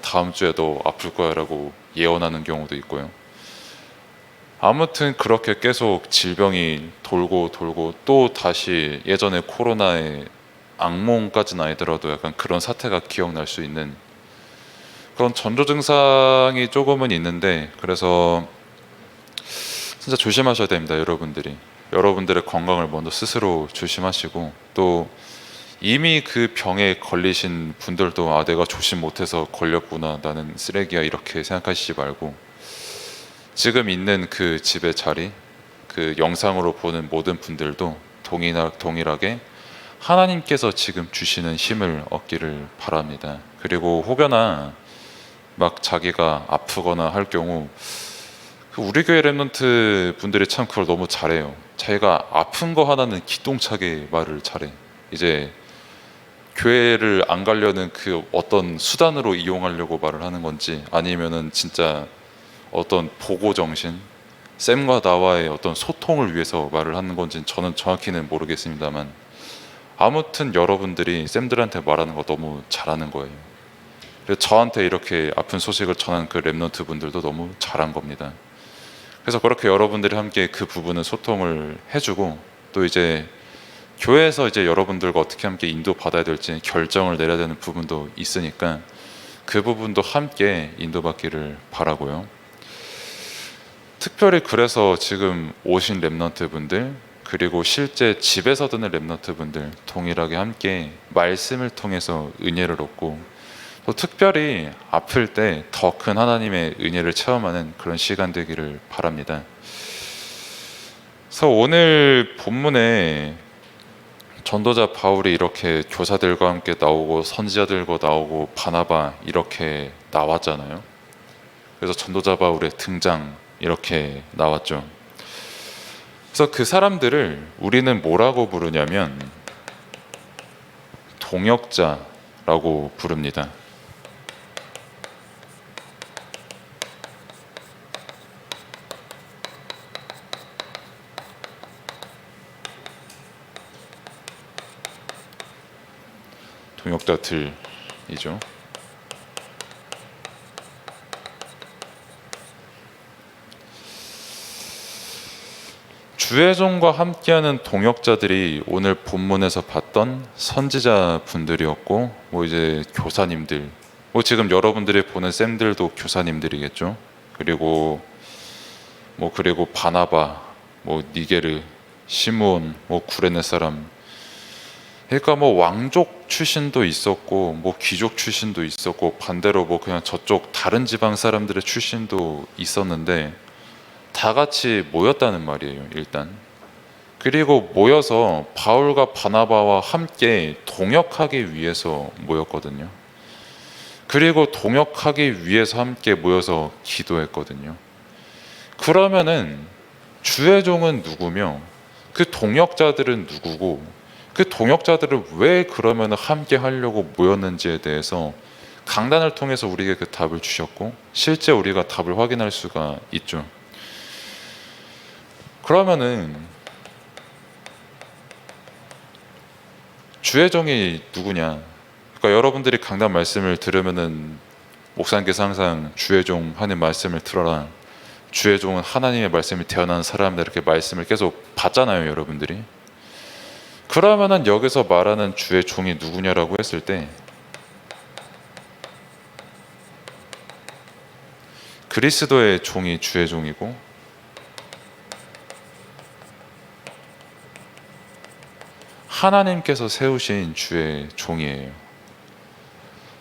다음 주에도 아플 거야 라고 예언하는 경우도 있고요. 아무튼 그렇게 계속 질병이 돌고 또 다시 예전에 코로나의 악몽까지는 아니더라도 약간 그런 사태가 기억날 수 있는 그런 전조 증상이 조금은 있는데, 그래서 진짜 조심하셔야 됩니다. 여러분들의 건강을 먼저 스스로 조심하시고, 또 이미 그 병에 걸리신 분들도 내가 조심 못해서 걸렸구나, 나는 쓰레기야, 이렇게 생각하시지 말고, 지금 있는 그 집의 자리, 그 영상으로 보는 모든 분들도 동일하게 하나님께서 지금 주시는 힘을 얻기를 바랍니다. 그리고 혹여나 막 자기가 아프거나 할 경우, 우리 교회 랩런트 분들이 참 그걸 너무 잘해요. 자기가 아픈 거 하나는 기똥차게 말을 잘해. 이제 교회를 안 가려는 그 어떤 수단으로 이용하려고 말을 하는 건지, 아니면은 진짜 어떤 보고 정신, 쌤과 나와의 어떤 소통을 위해서 말을 하는 건지는 저는 정확히는 모르겠습니다만, 아무튼 여러분들이 쌤들한테 말하는 거 너무 잘하는 거예요. 그래서 저한테 이렇게 아픈 소식을 전한 그 랩런트 분들도 너무 잘한 겁니다. 그래서 그렇게 여러분들이 함께 그 부분은 소통을 해주고, 또 이제 교회에서 이제 여러분들과 어떻게 함께 인도받아야 될지 결정을 내려야 되는 부분도 있으니까 그 부분도 함께 인도받기를 바라고요. 특별히 그래서 지금 오신 랩런트 분들, 그리고 실제 집에서 듣는 랩런트 분들 동일하게 함께 말씀을 통해서 은혜를 얻고, 또 특별히 아플 때 더 큰 하나님의 은혜를 체험하는 그런 시간 되기를 바랍니다. 그래서 오늘 본문에 전도자 바울이 이렇게 교사들과 함께 나오고 선지자들과 나오고 바나바 이렇게 나왔잖아요. 그래서 전도자 바울의 등장 이렇게 나왔죠. 그래서 그 사람들을 우리는 뭐라고 부르냐면 동역자라고 부릅니다. 동역자들이죠. 주의 종과 함께하는 동역자들이 오늘 본문에서 봤던 선지자 분들이었고, 이제 교사님들, 지금 여러분들이 보는 쌤들도 교사님들이겠죠. 그리고 바나바, 니게르, 시므온, 구레네 사람, 그러니까 왕족 출신도 있었고 귀족 출신도 있었고, 반대로 그냥 저쪽 다른 지방 사람들의 출신도 있었는데 다 같이 모였다는 말이에요, 일단. 그리고 모여서 바울과 바나바와 함께 동역하기 위해서 모였거든요. 그리고 동역하기 위해서 함께 모여서 기도했거든요. 그러면은 주의 종은 누구며 그 동역자들은 누구고, 그 동역자들을 왜 그러면 함께 하려고 모였는지에 대해서 강단을 통해서 우리에게 그 답을 주셨고, 실제 우리가 답을 확인할 수가 있죠. 그러면은 주의 종이 누구냐? 그러니까 여러분들이 강단 말씀을 들으면은 목사님께서 항상 주의 종 하는 말씀을 들어라, 주의 종은 하나님의 말씀이 태어난 사람이다, 이렇게 말씀을 계속 받잖아요, 여러분들이. 그러면은 여기서 말하는 주의 종이 누구냐라고 했을 때, 그리스도의 종이 주의 종이고, 하나님께서 세우신 주의 종이에요.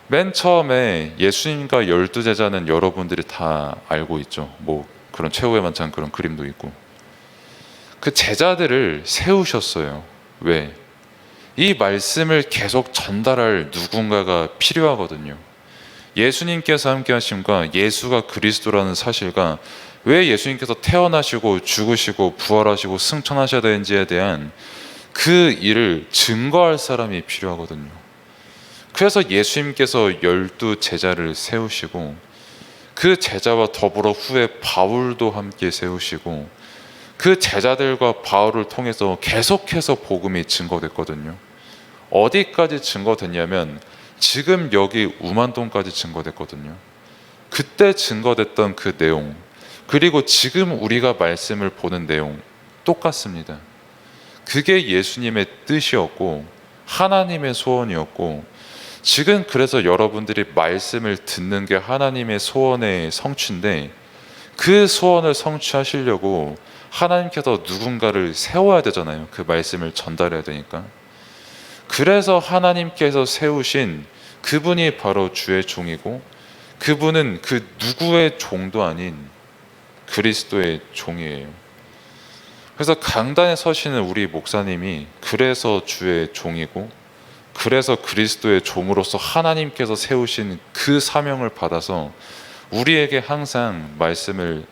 맨 처음에 예수님과 12제자는 여러분들이 다 알고 있죠. 그런 최후의 만찬 그런 그림도 있고, 그 제자들을 세우셨어요. 왜? 이 말씀을 계속 전달할 누군가가 필요하거든요. 예수님께서 함께 하심과 예수가 그리스도라는 사실과 왜 예수님께서 태어나시고 죽으시고 부활하시고 승천하셔야 되는지에 대한 그 일을 증거할 사람이 필요하거든요. 그래서 예수님께서 12제자를 세우시고, 그 제자와 더불어 후에 바울도 함께 세우시고, 그 제자들과 바울을 통해서 계속해서 복음이 증거됐거든요. 어디까지 증거됐냐면 지금 여기 우만동까지 증거됐거든요. 그때 증거됐던 그 내용, 그리고 지금 우리가 말씀을 보는 내용 똑같습니다. 그게 예수님의 뜻이었고 하나님의 소원이었고, 지금 그래서 여러분들이 말씀을 듣는 게 하나님의 소원의 성취인데, 그 소원을 성취하시려고 하나님께서 누군가를 세워야 되잖아요. 그 말씀을 전달해야 되니까. 그래서 하나님께서 세우신 그분이 바로 주의 종이고, 그분은 그 누구의 종도 아닌 그리스도의 종이에요. 그래서 강단에 서시는 우리 목사님이 그래서 주의 종이고, 그래서 그리스도의 종으로서 하나님께서 세우신 그 사명을 받아서 우리에게 항상 말씀을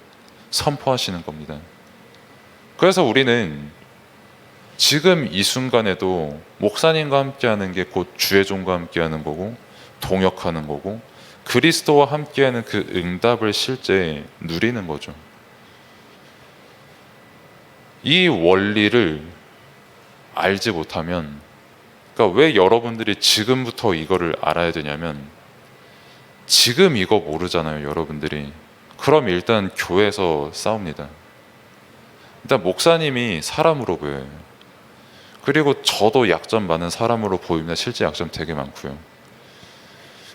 선포하시는 겁니다. 그래서 우리는 지금 이 순간에도 목사님과 함께하는 게 곧 주의 종과 함께하는 거고, 동역하는 거고, 그리스도와 함께하는 그 응답을 실제 누리는 거죠. 이 원리를 알지 못하면, 그러니까 왜 여러분들이 지금부터 이거를 알아야 되냐면, 지금 이거 모르잖아요, 여러분들이. 그럼 일단 교회에서 싸웁니다. 일단 목사님이 사람으로 보여요. 그리고 저도 약점 많은 사람으로 보입니다. 실제 약점 되게 많고요.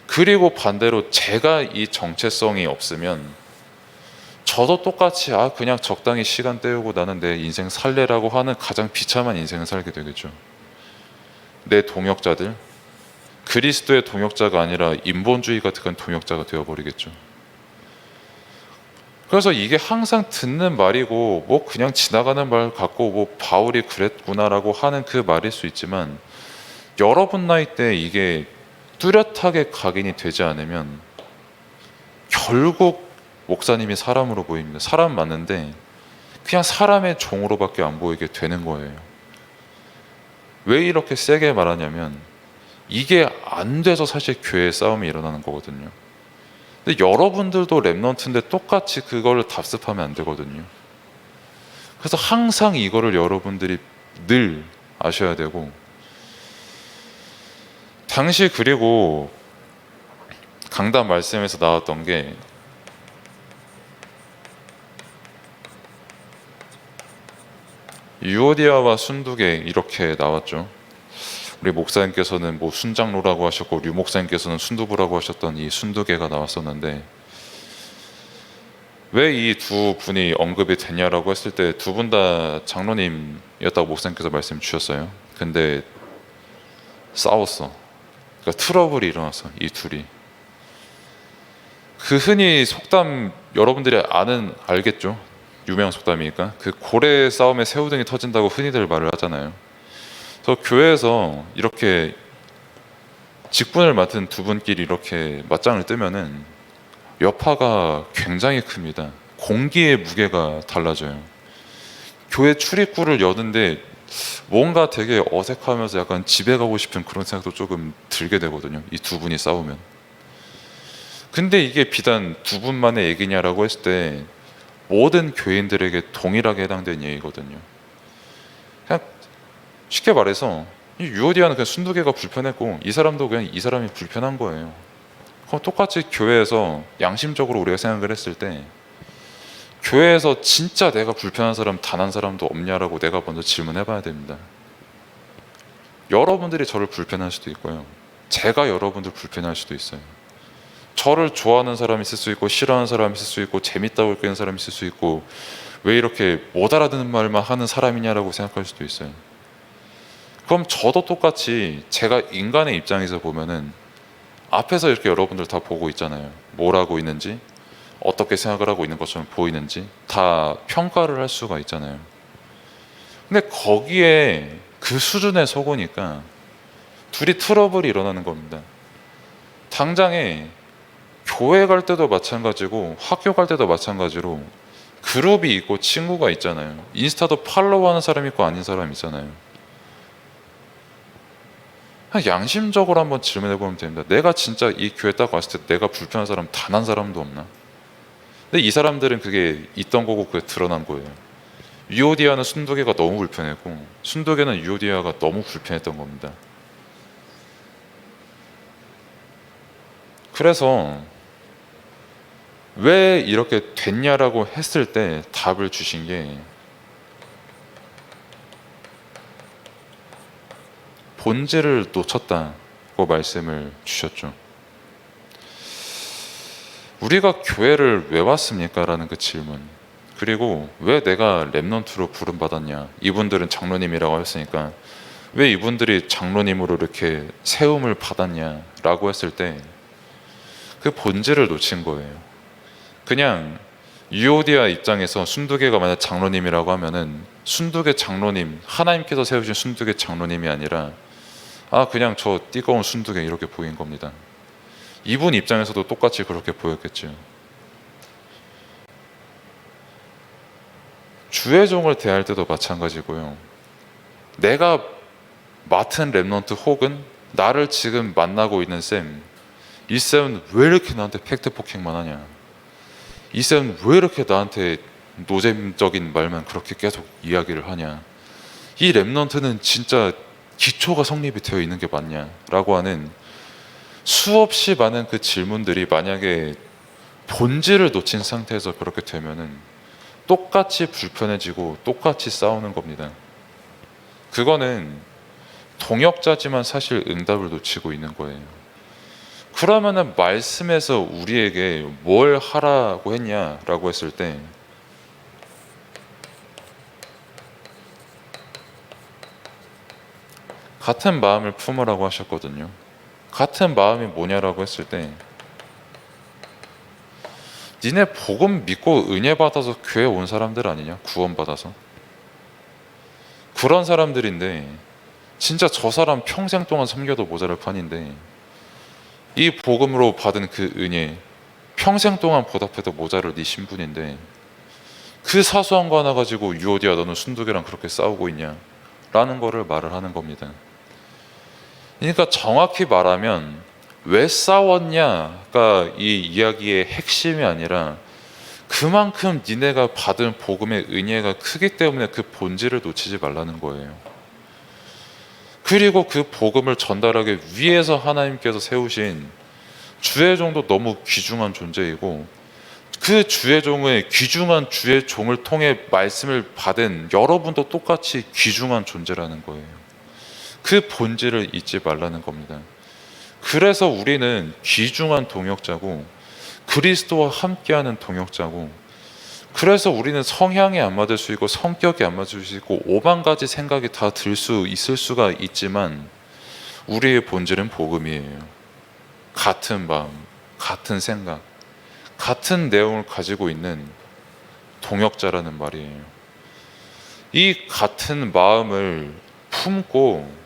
그리고 반대로 제가 이 정체성이 없으면 저도 똑같이 그냥 적당히 시간 때우고 나는 내 인생 살래라고 하는 가장 비참한 인생을 살게 되겠죠. 내 동역자들, 그리스도의 동역자가 아니라 인본주의 같은 동역자가 되어버리겠죠. 그래서 이게 항상 듣는 말이고, 뭐 그냥 지나가는 말 같고, 뭐 바울이 그랬구나라고 하는 그 말일 수 있지만, 여러분 나이 때 이게 뚜렷하게 각인이 되지 않으면 결국 목사님이 사람으로 보입니다. 사람 맞는데 그냥 사람의 종으로밖에 안 보이게 되는 거예요. 왜 이렇게 세게 말하냐면, 이게 안 돼서 사실 교회에 싸움이 일어나는 거거든요. 근데 여러분들도 랩넌트인데 똑같이 그거를 답습하면 안 되거든요. 그래서 항상 이거를 여러분들이 늘 아셔야 되고, 당시 그리고 강단 말씀에서 나왔던 게, 유오디아와 순두계 이렇게 나왔죠. 우리 목사님께서는 뭐 순장로라고 하셨고, 류 목사님께서는 순두부라고 하셨던 이 순두계가 나왔었는데, 왜 이 두 분이 언급이 되냐라고 했을 때 두 분 다 장로님이었다고 목사님께서 말씀 주셨어요. 근데 싸웠어. 그러니까 트러블이 일어났어, 이 둘이. 그 흔히 속담 여러분들이 알겠죠? 유명한 속담이니까. 그 고래 싸움에 새우등이 터진다고 흔히들 말을 하잖아요. 그래서 교회에서 이렇게 직분을 맡은 두 분끼리 이렇게 맞짱을 뜨면은 여파가 굉장히 큽니다. 공기의 무게가 달라져요. 교회 출입구를 여는데 뭔가 되게 어색하면서 약간 집에 가고 싶은 그런 생각도 조금 들게 되거든요, 이 두 분이 싸우면. 근데 이게 비단 두 분만의 얘기냐라고 했을 때 모든 교인들에게 동일하게 해당되는 얘기거든요. 그냥 쉽게 말해서 이 유오디아는 그냥 순두개가 불편했고, 이 사람도 그냥 이 사람이 불편한 거예요. 그럼 똑같이 교회에서 양심적으로 우리가 생각을 했을 때, 교회에서 진짜 내가 불편한 사람 단 한 사람도 없냐라고 내가 먼저 질문해 봐야 됩니다. 여러분들이 저를 불편할 수도 있고요, 제가 여러분들 불편할 수도 있어요. 저를 좋아하는 사람이 있을 수 있고, 싫어하는 사람이 있을 수 있고, 재밌다고 느끼는 사람이 있을 수 있고, 왜 이렇게 못 알아듣는 말만 하는 사람이냐라고 생각할 수도 있어요. 그럼 저도 똑같이 제가 인간의 입장에서 보면은 앞에서 이렇게 여러분들 다 보고 있잖아요. 뭘 하고 있는지, 어떻게 생각을 하고 있는 것처럼 보이는지 다 평가를 할 수가 있잖아요. 근데 거기에 그 수준에 속으니까 둘이 트러블이 일어나는 겁니다. 당장에 교회 갈 때도 마찬가지고 학교 갈 때도 마찬가지로 그룹이 있고 친구가 있잖아요. 인스타도 팔로우하는 사람 있고 아닌 사람 있잖아요. 양심적으로 한번 질문해 보면 됩니다. 내가 진짜 이 교회 딱 왔을 때 내가 불편한 사람 단 한 사람도 없나? 근데 이 사람들은 그게 있던 거고 그게 드러난 거예요. 유오디아는 순두개가 너무 불편했고, 순두개는 유오디아가 너무 불편했던 겁니다. 그래서 왜 이렇게 됐냐라고 했을 때 답을 주신 게 본질을 놓쳤다고 말씀을 주셨죠. 우리가 교회를 왜 왔습니까? 라는 그 질문, 그리고 왜 내가 렘넌트로 부름받았냐, 이분들은 장로님이라고 했으니까 왜 이분들이 장로님으로 이렇게 세움을 받았냐 라고 했을 때 그 본질을 놓친 거예요. 그냥 유오디아 입장에서 순두계가 만약 장로님이라고 하면은 순두계 장로님, 하나님께서 세우신 순두계 장로님이 아니라 그냥 저 띠꺼운 순두계 이렇게 보인 겁니다. 이분 입장에서도 똑같이 그렇게 보였겠죠. 주의 종을 대할 때도 마찬가지고요. 내가 맡은 렘넌트 혹은 나를 지금 만나고 있는 쌤, 이 쌤은 왜 이렇게 나한테 팩트 폭행만 하냐, 이 쌤은 왜 이렇게 나한테 노잼적인 말만 그렇게 계속 이야기를 하냐, 이 렘넌트는 진짜 기초가 성립이 되어 있는 게 맞냐 라고 하는 수없이 많은 그 질문들이 만약에 본질을 놓친 상태에서 그렇게 되면은 똑같이 불편해지고 똑같이 싸우는 겁니다. 그거는 동역자지만 사실 응답을 놓치고 있는 거예요. 그러면은 말씀에서 우리에게 뭘 하라고 했냐라고 했을 때 같은 마음을 품으라고 하셨거든요. 같은 마음이 뭐냐라고 했을 때 니네 복음 믿고 은혜 받아서 교회 온 사람들 아니냐? 구원 받아서 그런 사람들인데 진짜 저 사람 평생 동안 섬겨도 모자랄 판인데 이 복음으로 받은 그 은혜 평생 동안 보답해도 모자랄 네 신분인데 그 사소한 거 하나 가지고 유오디아 너는 순두개랑 그렇게 싸우고 있냐 라는 거를 말을 하는 겁니다. 그러니까 정확히 말하면 왜 싸웠냐가 이 이야기의 핵심이 아니라 그만큼 니네가 받은 복음의 은혜가 크기 때문에 그 본질을 놓치지 말라는 거예요. 그리고 그 복음을 전달하기 위해서 하나님께서 세우신 주의 종도 너무 귀중한 존재이고 그 주의 종의 귀중한 주의 종을 통해 말씀을 받은 여러분도 똑같이 귀중한 존재라는 거예요. 그 본질을 잊지 말라는 겁니다. 그래서 우리는 귀중한 동역자고 그리스도와 함께하는 동역자고 그래서 우리는 성향이 안 맞을 수 있고 성격이 안 맞을 수 있고 5만 가지 생각이 다 들 수 있을 수가 있지만 우리의 본질은 복음이에요. 같은 마음, 같은 생각, 같은 내용을 가지고 있는 동역자라는 말이에요. 이 같은 마음을 품고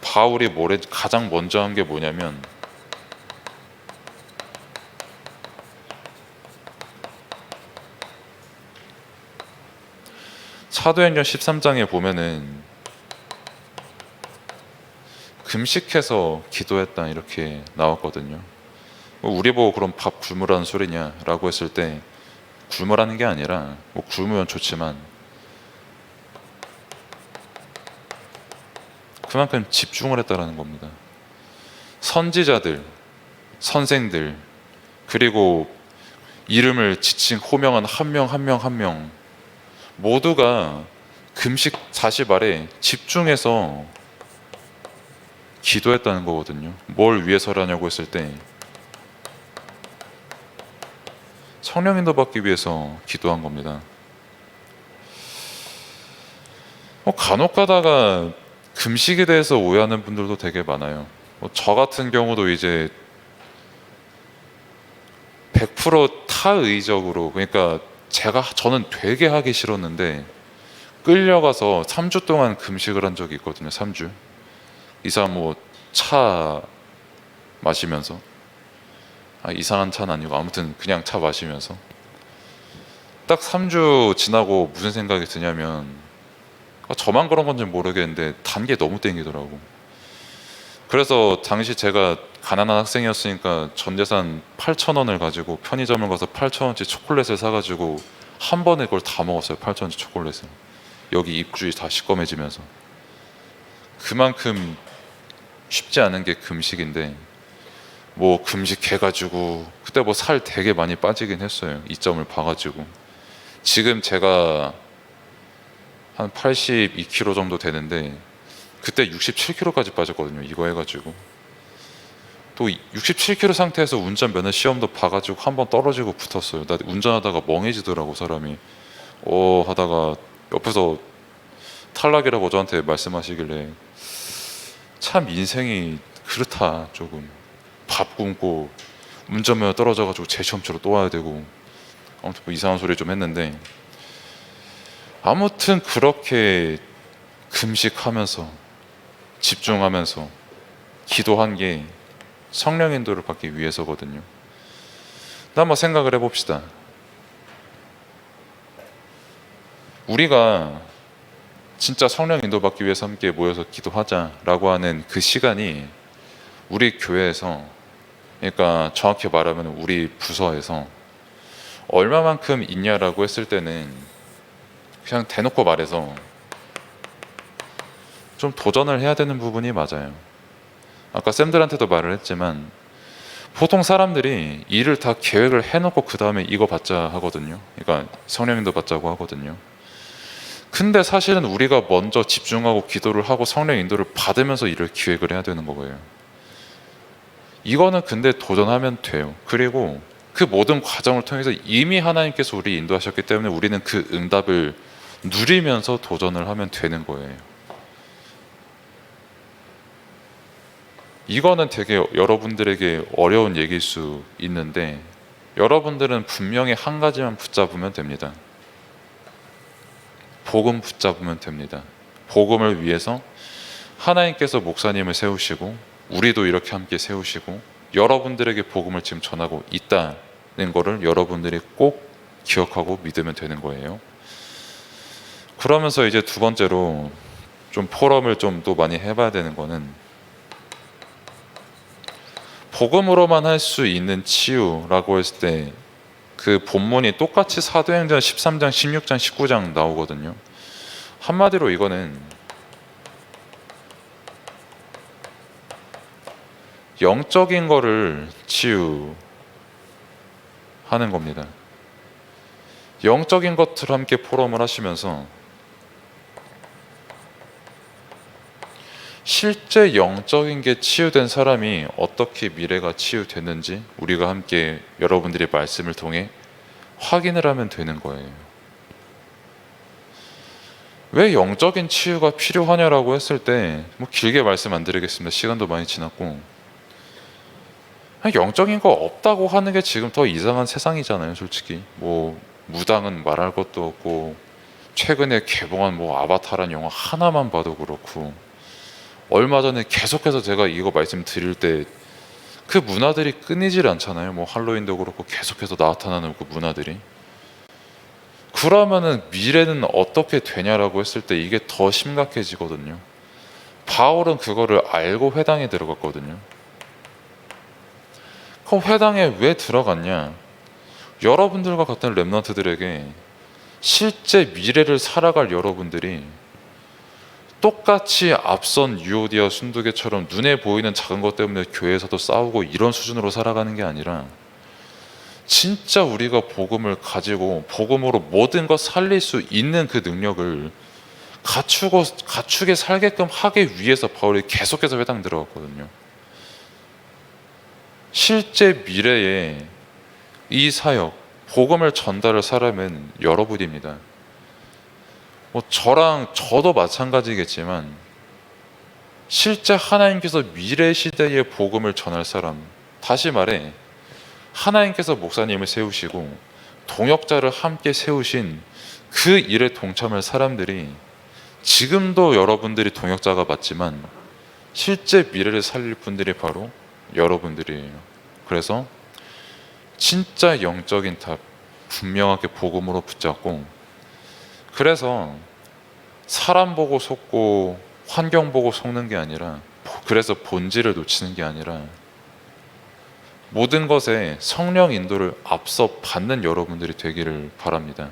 바울이 가장 먼저 한 게 뭐냐면 사도행전 13장에 보면은 금식해서 기도했다 이렇게 나왔거든요. 우리 보고 그럼 밥 굶으라는 소리냐 라고 했을 때 굶으라는 게 아니라 굶으면 좋지만 그만큼 집중을 했다라는 겁니다. 선지자들, 선생들, 그리고 이름을 지칭 호명한 한 명 한 명 한 명 모두가 금식 40알에 집중해서 기도했다는 거거든요. 뭘 위해서라냐고 했을 때 성령인도 받기 위해서 기도한 겁니다. 간혹 가다가 금식에 대해서 오해하는 분들도 되게 많아요. 저 같은 경우도 이제 100% 타의적으로, 그러니까 저는 되게 하기 싫었는데 끌려가서 3주 동안 금식을 한 적이 있거든요. 3주 이상 차 마시면서 이상한 차는 아니고 아무튼 그냥 차 마시면서 딱 3주 지나고 무슨 생각이 드냐면 저만 그런 건지 모르겠는데 단 게 너무 땡기더라고. 그래서 당시 제가 가난한 학생이었으니까 전 재산 8,000원을 가지고 편의점을 가서 8,000원치 초콜릿을 사가지고 한 번에 그걸 다 먹었어요. 8,000원치 초콜릿을. 여기 입주위 다 시꺼매지면서. 그만큼 쉽지 않은 게 금식인데 뭐 금식해가지고 그때 뭐 살 되게 많이 빠지긴 했어요. 이점을 봐가지고. 지금 제가 한 82kg 정도 되는데 그때 67kg까지 빠졌거든요. 이거 해가지고. 또 67kg 상태에서 운전면허 시험도 봐가지고 한 번 떨어지고 붙었어요. 나 운전하다가 멍해지더라고 사람이. 하다가 옆에서 탈락이라고 저한테 말씀하시길래 참 인생이 그렇다. 조금 밥 굶고 운전면허 떨어져가지고 재시험 치러 또 와야 되고 아무튼 뭐 이상한 소리 좀 했는데, 아무튼 그렇게 금식하면서 집중하면서 기도한 게 성령 인도를 받기 위해서거든요. 한번 생각을 해봅시다. 우리가 진짜 성령 인도 받기 위해서 함께 모여서 기도하자라고 하는 그 시간이 우리 교회에서, 그러니까 정확히 말하면 우리 부서에서 얼마만큼 있냐라고 했을 때는 그냥 대놓고 말해서 좀 도전을 해야 되는 부분이 맞아요. 아까 쌤들한테도 말을 했지만 보통 사람들이 일을 다 계획을 해놓고 그 다음에 이거 받자 하거든요. 그러니까 성령인도 받자고 하거든요. 근데 사실은 우리가 먼저 집중하고 기도를 하고 성령 인도를 받으면서 일을 기획을 해야 되는 거예요. 이거는 근데 도전하면 돼요. 그리고 그 모든 과정을 통해서 이미 하나님께서 우리 인도하셨기 때문에 우리는 그 응답을 누리면서 도전을 하면 되는 거예요. 이거는 되게 여러분들에게 어려운 얘기일 수 있는데 여러분들은 분명히 한 가지만 붙잡으면 됩니다. 복음 붙잡으면 됩니다. 복음을 위해서 하나님께서 목사님을 세우시고 우리도 이렇게 함께 세우시고 여러분들에게 복음을 지금 전하고 있다는 거를 여러분들이 꼭 기억하고 믿으면 되는 거예요. 그러면서 이제 두 번째로 좀 포럼을 좀 또 많이 해봐야 되는 거는, 복음으로만 할 수 있는 치유라고 했을 때 그 본문이 똑같이 사도행전 13장, 16장, 19장 나오거든요. 한마디로 이거는 영적인 거를 치유하는 겁니다. 영적인 것들 함께 포럼을 하시면서 실제 영적인 게 치유된 사람이 어떻게 미래가 치유됐는지 우리가 함께 여러분들의 말씀을 통해 확인을 하면 되는 거예요. 왜 영적인 치유가 필요하냐라고 했을 때 뭐 길게 말씀 안 드리겠습니다. 시간도 많이 지났고, 영적인 거 없다고 하는 게 지금 더 이상한 세상이잖아요. 솔직히 뭐 무당은 말할 것도 없고 최근에 개봉한 뭐 아바타라는 영화 하나만 봐도 그렇고, 얼마 전에 계속해서 제가 이거 말씀드릴 때 그 문화들이 끊이질 않잖아요. 뭐 할로윈도 그렇고 계속해서 나타나는 그 문화들이. 그러면은 미래는 어떻게 되냐라고 했을 때 이게 더 심각해지거든요. 바울은 그거를 알고 회당에 들어갔거든요. 그럼 회당에 왜 들어갔냐? 여러분들과 같은 렘넌트들에게 실제 미래를 살아갈 여러분들이 똑같이 앞선 유오디아 순두개처럼 눈에 보이는 작은 것 때문에 교회에서도 싸우고 이런 수준으로 살아가는 게 아니라, 진짜 우리가 복음을 가지고 복음으로 모든 것 살릴 수 있는 그 능력을 갖추게 살게끔 하기 위해서 바울이 계속해서 회당 들어갔거든요. 실제 미래에 이 사역, 복음을 전달할 사람은 여러분입니다. 뭐 저도 마찬가지겠지만 실제 하나님께서 미래 시대의 복음을 전할 사람, 다시 말해 하나님께서 목사님을 세우시고 동역자를 함께 세우신 그 일에 동참할 사람들이 지금도 여러분들이 동역자가 맞지만 실제 미래를 살릴 분들이 바로 여러분들이에요. 그래서 진짜 영적인 답 분명하게 복음으로 붙잡고, 그래서 사람 보고 속고 환경 보고 속는 게 아니라, 그래서 본질을 놓치는 게 아니라 모든 것에 성령 인도를 앞서 받는 여러분들이 되기를 바랍니다.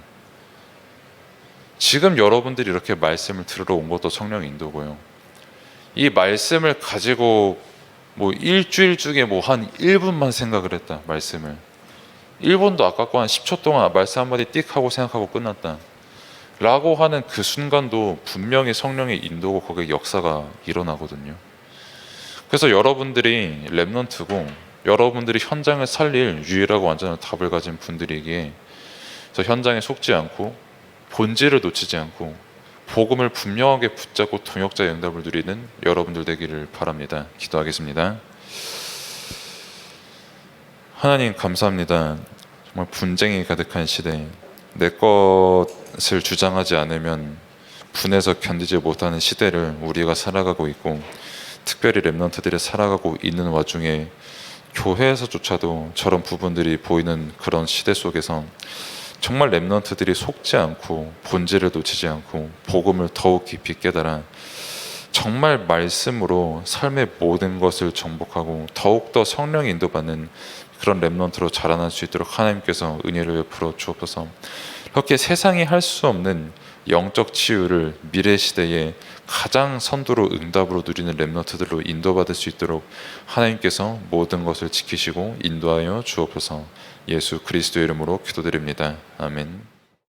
지금 여러분들이 이렇게 말씀을 들으러 온 것도 성령 인도고요. 이 말씀을 가지고 뭐 일주일 중에 뭐 한 1분만 생각을 했다. 말씀을 1분도 아깝고 한 10초 동안 말씀 한마디 띡 하고 생각하고 끝났다 라고 하는 그 순간도 분명히 성령의 인도고 거기에 역사가 일어나거든요. 그래서 여러분들이 렘넌트고 여러분들이 현장을 살릴 유일하고 완전한 답을 가진 분들이기에 그래서 현장에 속지 않고 본질을 놓치지 않고 복음을 분명하게 붙잡고 동역자의 응답을 누리는 여러분들 되기를 바랍니다. 기도하겠습니다. 하나님 감사합니다. 정말 분쟁이 가득한 시대, 내 것을 주장하지 않으면 분해서 견디지 못하는 시대를 우리가 살아가고 있고 특별히 렘넌트들이 살아가고 있는 와중에 교회에서조차도 저런 부분들이 보이는 그런 시대 속에서 정말 렘넌트들이 속지 않고 본질을 놓치지 않고 복음을 더욱 깊이 깨달아 정말 말씀으로 삶의 모든 것을 정복하고 더욱더 성령의 인도받는 그런 렘넌트로 자라날 수 있도록 하나님께서 은혜를 베풀어 주옵소서. 그렇게 세상이 할 수 없는 영적 치유를 미래 시대에 가장 선두로 응답으로 누리는 렘넌트들로 인도받을 수 있도록 하나님께서 모든 것을 지키시고 인도하여 주옵소서. 예수 그리스도의 이름으로 기도드립니다. 아멘.